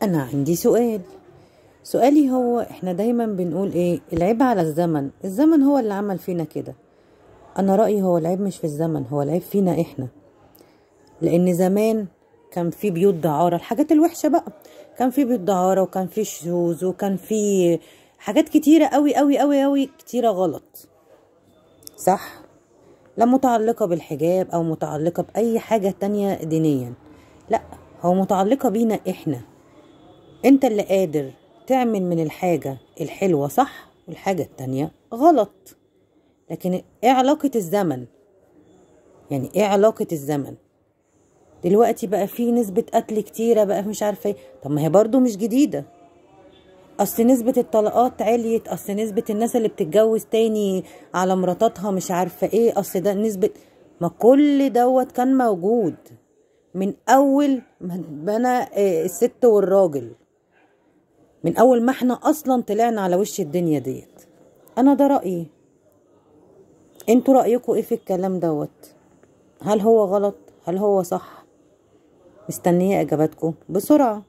انا عندي سؤالي هو احنا دايما بنقول ايه العيب على الزمن هو اللي عمل فينا كده. انا رأيي هو العيب مش في الزمن، هو العيب فينا احنا. لان زمان كان في بيوت دعارة، الحاجات الوحشة بقى، كان في بيوت دعارة وكان في شذوذ وكان في حاجات كتيرة قوي قوي قوي قوي كتيرة غلط، صح؟ لا متعلقة بالحجاب او متعلقة بأي حاجة تانية دينيا، لا، هو متعلقة بينا احنا. انت اللي قادر تعمل من الحاجة الحلوة صح والحاجة التانية غلط. لكن ايه علاقة الزمن؟ يعني ايه علاقة الزمن؟ دلوقتي بقى في نسبة قتل كتيرة بقى، مش عارفة ايه. طب ما هي برضو مش جديدة. اصل نسبة الطلاقات عليت، اصل نسبة الناس اللي بتتجوز تاني على مراتاتها مش عارفة ايه، اصل ده نسبة. ما كل دوت كان موجود من اول ما بنى الست والراجل، من اول ما احنا اصلا طلعنا على وش الدنيا ديت. انا ده رأيي. انتوا رأيكم ايه في الكلام دوت؟ هل هو غلط؟ هل هو صح؟ مستنية اجاباتكم بسرعة.